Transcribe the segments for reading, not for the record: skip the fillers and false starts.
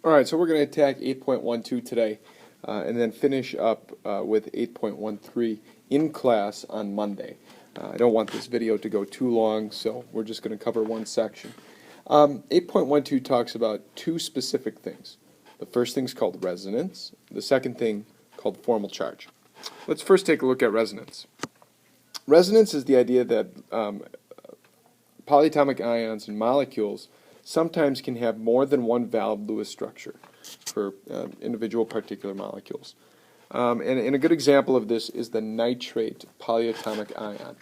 Alright, so we're going to attack 8.12 today and then finish up with 8.13 in class on Monday. I don't want this video to go too long, so we're just going to cover one section. 8.12 talks about two specific things. The first thing is called resonance, the second thing called formal charge. Let's first take a look at resonance. Resonance is the idea that polyatomic ions and molecules sometimes can have more than one valid Lewis structure for individual particular molecules. And a good example of this is the nitrate polyatomic ion.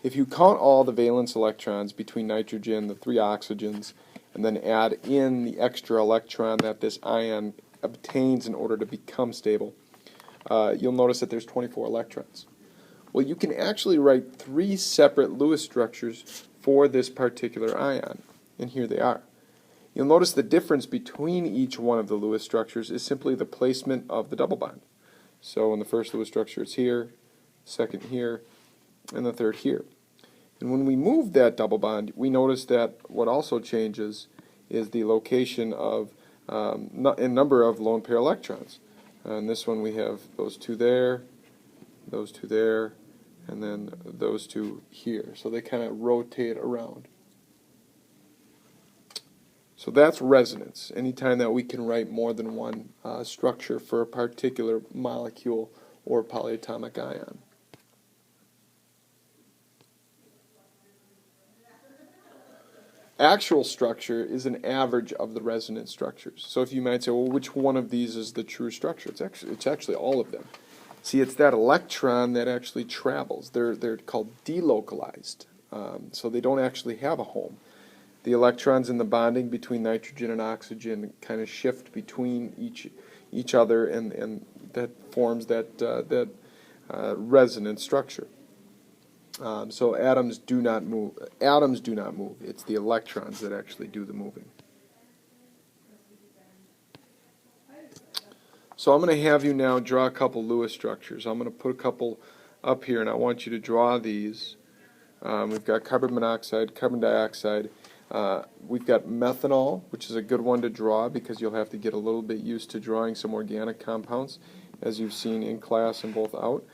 If you count all the valence electrons between nitrogen, the three oxygens, and then add in the extra electron that this ion obtains in order to become stable, you'll notice that there's 24 electrons. Well, you can actually write three separate Lewis structures for this particular ion, and here they are. You'll notice the difference between each one of the Lewis structures is simply the placement of the double bond. So in the first Lewis structure it's here, second here, and the third here. And when we move that double bond, we notice that what also changes is the location of a number of lone pair electrons. In this one we have those two there, and then those two here. So they kind of rotate around. So that's resonance, anytime that we can write more than one structure for a particular molecule or polyatomic ion. Actual structure is an average of the resonance structures. So if you might say, well, which one of these is the true structure? It's actually all of them. See, it's that electron that actually travels. They're called delocalized, so they don't actually have a home. The electrons in the bonding between nitrogen and oxygen kind of shift between each other, and that forms that resonance structure. So atoms do not move. Atoms do not move. It's the electrons that actually do the moving. So I'm going to have you now draw a couple Lewis structures. I'm going to put a couple up here, and I want you to draw these. We've got carbon monoxide, carbon dioxide. We've got methanol, which is a good one to draw because you'll have to get a little bit used to drawing some organic compounds, as you've seen in class and both out.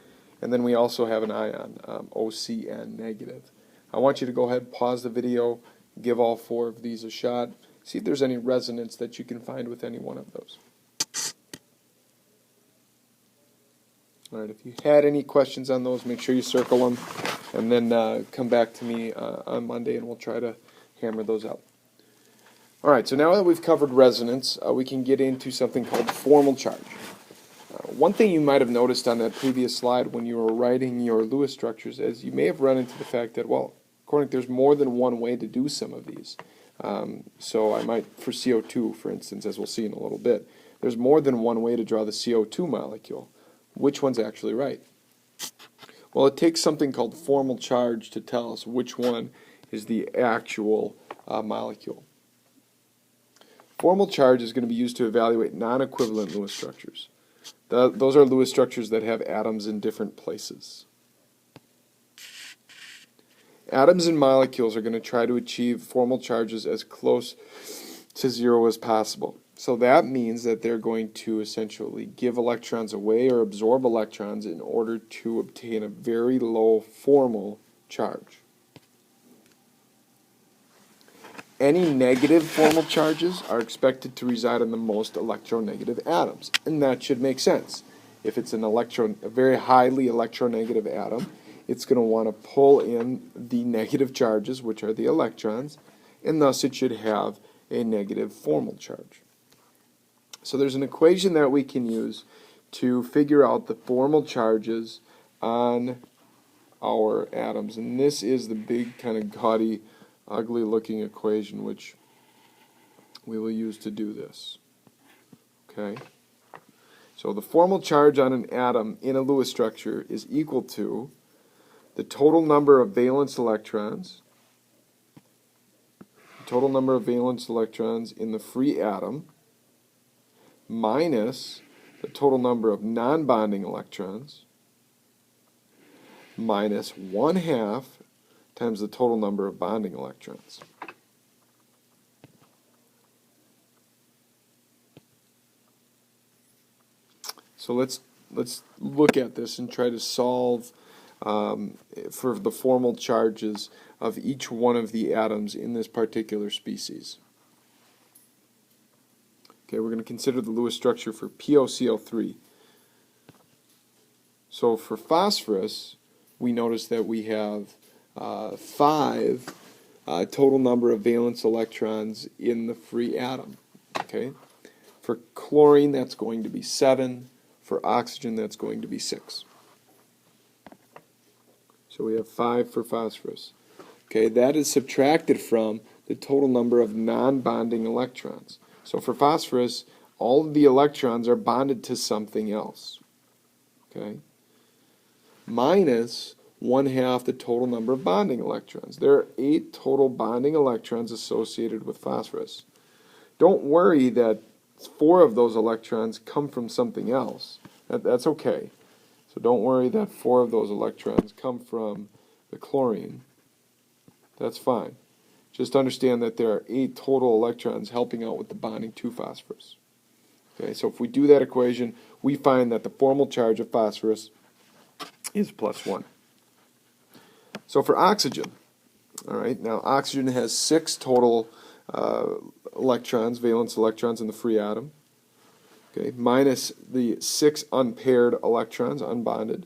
And then we also have an ion, OCN negative. I want you to go ahead, pause the video, give all four of these a shot, see if there's any resonance that you can find with any one of those. All right, if you had any questions on those, make sure you circle them, and then come back to me on Monday, and we'll try to hammer those out. All right, so now that we've covered resonance, we can get into something called formal charge. One thing you might have noticed on that previous slide when you were writing your Lewis structures is you may have run into the fact that, well, according there's more than one way to do some of these. So I might, for CO2, for instance, as we'll see in a little bit, there's more than one way to draw the CO2 molecule. Which one's actually right? Well, it takes something called formal charge to tell us which one is the actual molecule. Formal charge is going to be used to evaluate non-equivalent Lewis structures. Those are Lewis structures that have atoms in different places. Atoms and molecules are going to try to achieve formal charges as close to zero as possible. So that means that they're going to essentially give electrons away or absorb electrons in order to obtain a very low formal charge. Any negative formal charges are expected to reside in the most electronegative atoms, and that should make sense. If it's a very highly electronegative atom, it's going to want to pull in the negative charges, which are the electrons, and thus it should have a negative formal charge. So there's an equation that we can use to figure out the formal charges on our atoms, and this is the big kind of gaudy, ugly looking equation which we will use to do this. Okay? So the formal charge on an atom in a Lewis structure is equal to the total number of valence electrons, in the free atom, minus the total number of non-bonding electrons, minus 1/2 times the total number of bonding electrons. So let's look at this and try to solve for the formal charges of each one of the atoms in this particular species. Okay, we're going to consider the Lewis structure for POCl3. So for phosphorus, we notice that we have 5 total number of valence electrons in the free atom. Okay, for chlorine, that's going to be 7. For oxygen, that's going to be 6. So we have 5 for phosphorus. Okay, that is subtracted from the total number of non-bonding electrons. So for phosphorus, all of the electrons are bonded to something else. Okay, minus 1/2 the total number of bonding electrons. There are 8 total bonding electrons associated with phosphorus. Don't worry that 4 of those electrons come from something else. That's okay. So don't worry that 4 of those electrons come from the chlorine. That's fine. Just understand that there are 8 total electrons helping out with the bonding to phosphorus. Okay, so if we do that equation, we find that the formal charge of phosphorus is +1. So for oxygen, all right, now oxygen has 6 total electrons, valence electrons in the free atom. Okay, minus the 6 unpaired electrons, unbonded,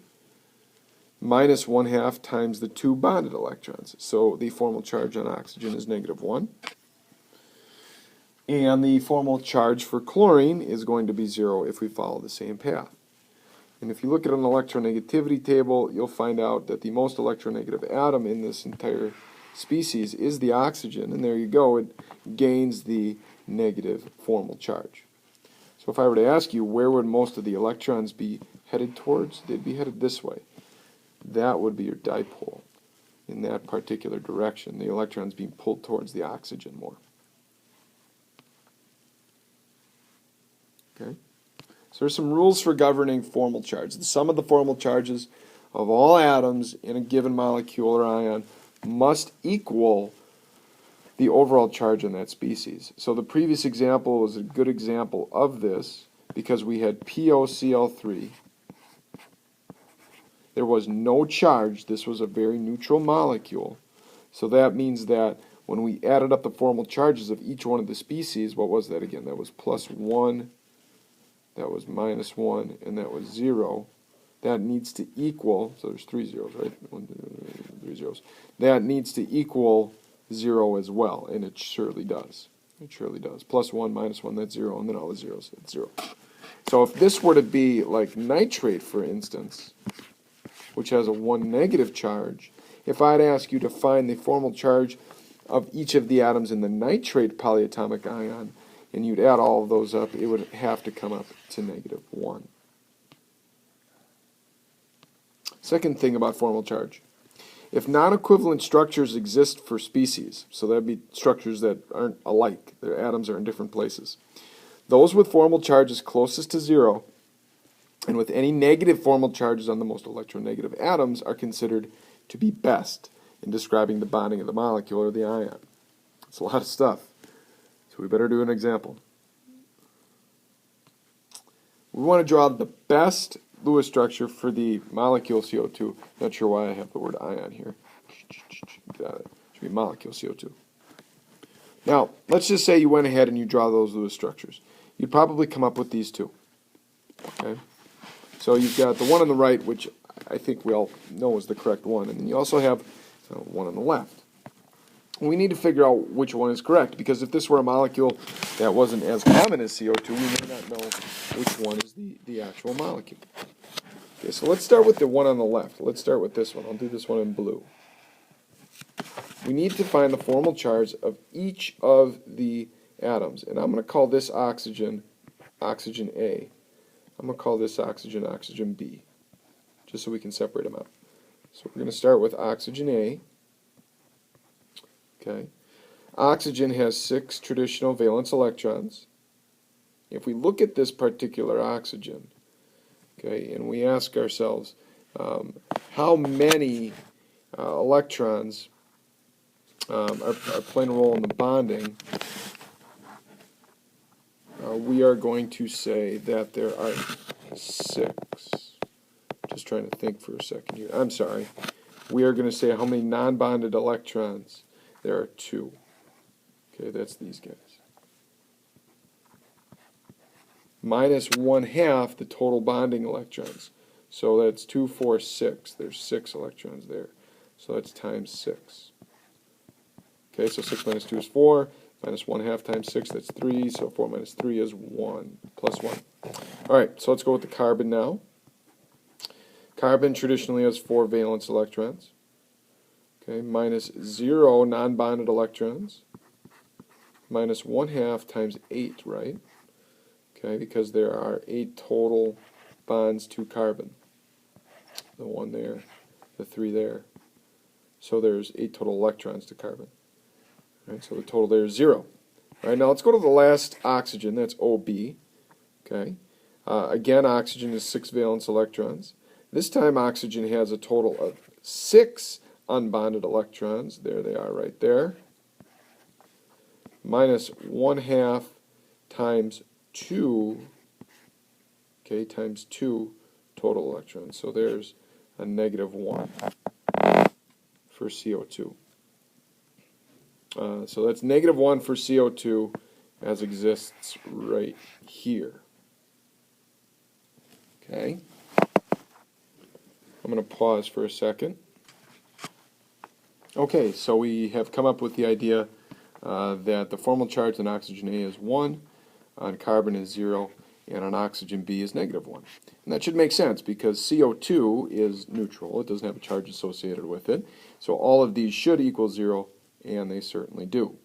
minus 1/2 times the 2 bonded electrons. So the formal charge on oxygen is -1. And the formal charge for chlorine is going to be 0 if we follow the same path. And if you look at an electronegativity table, you'll find out that the most electronegative atom in this entire species is the oxygen. And there you go, it gains the negative formal charge. So if I were to ask you, where would most of the electrons be headed towards? They'd be headed this way. That would be your dipole. In that particular direction, the electrons being pulled towards the oxygen more. Okay? So there's some rules for governing formal charge. The sum of the formal charges of all atoms in a given molecule or ion must equal the overall charge in that species. So the previous example was a good example of this because we had POCl3. There was no charge. This was a very neutral molecule. So that means that when we added up the formal charges of each one of the species, what was that again? That was +1, that was -1, and that was 0. That needs to equal, so there's 3 zeros, right? 1, 2, 3 zeros. That needs to equal 0 as well, and it surely does. It surely does. +1, -1, that's 0, and then all the zeros, it's 0. So if this were to be like nitrate, for instance, which has a 1 negative charge, if I'd ask you to find the formal charge of each of the atoms in the nitrate polyatomic ion, and you'd add all of those up, it would have to come up to -1. Second thing about formal charge. If non-equivalent structures exist for species, so that'd be structures that aren't alike, their atoms are in different places, those with formal charges closest to 0 and with any negative formal charges on the most electronegative atoms are considered to be best in describing the bonding of the molecule or the ion. It's a lot of stuff, so we better do an example. We want to draw the best Lewis structure for the molecule CO2. Not sure why I have the word ion here. Got it. It should be molecule CO2. Now, let's just say you went ahead and you draw those Lewis structures. You'd probably come up with these two. Okay? So you've got the one on the right, which I think we all know is the correct one, and then you also have one on the left. We need to figure out which one is correct, because if this were a molecule that wasn't as common as CO2, we may not know which one is the actual molecule. Okay, so let's start with the one on the left. Let's start with this one. I'll do this one in blue. We need to find the formal charge of each of the atoms, and I'm going to call this oxygen, oxygen A. I'm going to call this oxygen, oxygen B, just so we can separate them out. So we're going to start with oxygen A. Okay. Oxygen has 6 traditional valence electrons. If we look at this particular oxygen, okay, and we ask ourselves how many electrons are playing a role in the bonding, we are going to say that there are 6. Just trying to think for a second here. I'm sorry. We are going to say how many non-bonded electrons. There are 2. Okay, that's these guys. Minus 1/2 the total bonding electrons. So that's 2, 4, 6. There's 6 electrons there. So that's times 6. Okay, so 6 minus 2 is 4. Minus 1/2 times 6, that's 3. So 4 minus 3 is 1. Plus 1. All right, so let's go with the carbon now. Carbon traditionally has 4 valence electrons. Okay, minus 0 non-bonded electrons. Minus 1/2 times 8, right? Okay, because there are 8 total bonds to carbon. The 1 there, the 3 there. So there's 8 total electrons to carbon. Right, so the total there is 0. All right, now let's go to the last oxygen. That's OB. Okay. Again, oxygen is 6 valence electrons. This time, oxygen has a total of 6 unbonded electrons. There they are, right there. Minus 1/2 times 2. Okay, times 2 total electrons. So there's a negative 1 for CO2. So that's negative 1 for CO2 as exists right here. Okay. I'm going to pause for a second. Okay, so we have come up with the idea that the formal charge on oxygen A is 1, on carbon is 0, and on oxygen B is negative 1. And that should make sense because CO2 is neutral. It doesn't have a charge associated with it. So all of these should equal 0, and they certainly do.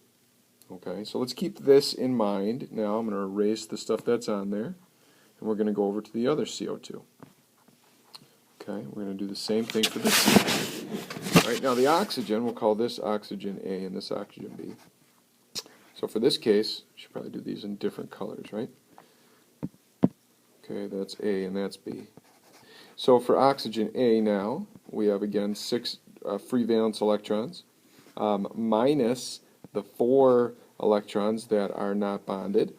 Okay, so let's keep this in mind. Now I'm going to erase the stuff that's on there, and we're going to go over to the other CO2. Okay, we're going to do the same thing for this CO2. All right, now the oxygen, we'll call this oxygen A and this oxygen B. So for this case, I should probably do these in different colors, right? Okay, that's A and that's B. So for oxygen A now, we have again 6 free valence electrons, minus the 4 electrons that are not bonded,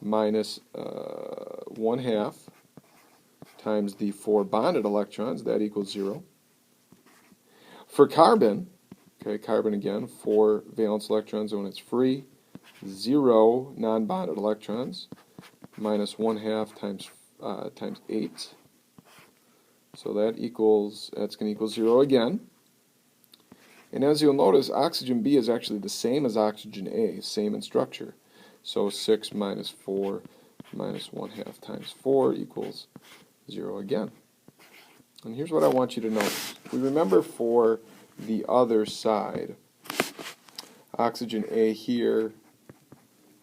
minus 1/2 times the 4 bonded electrons, that equals 0. For carbon, okay, carbon again, 4 valence electrons when it's free, 0 non-bonded electrons, minus 1/2 times 8. So that's going to equal 0 again. And as you'll notice, oxygen B is actually the same as oxygen A, same in structure. So 6 minus 4 minus 1/2 times 4 equals 0 again. And here's what I want you to notice. We remember for the other side, oxygen A here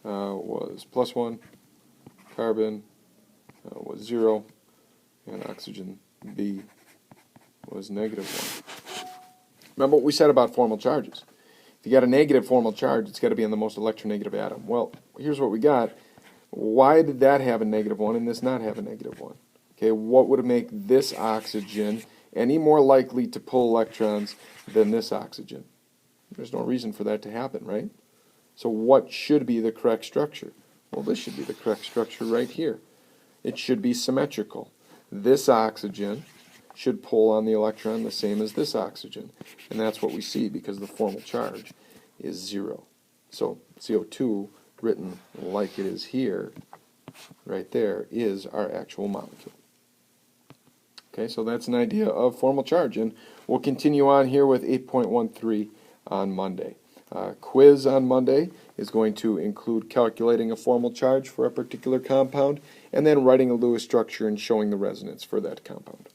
was plus 1, carbon was 0, and oxygen B was negative 1. Remember what we said about formal charges. If you got a negative formal charge, it's got to be on the most electronegative atom. Well, here's what we got. Why did that have a negative 1 and this not have a negative 1? Okay, what would make this oxygen any more likely to pull electrons than this oxygen? There's no reason for that to happen, right? So what should be the correct structure? Well, this should be the correct structure right here. It should be symmetrical. This oxygen should pull on the electron the same as this oxygen. And that's what we see because the formal charge is 0. So CO2, written like it is here, right there, is our actual molecule. Okay, so that's an idea of formal charge. And we'll continue on here with 8.13 on Monday. Quiz on Monday is going to include calculating a formal charge for a particular compound and then writing a Lewis structure and showing the resonance for that compound.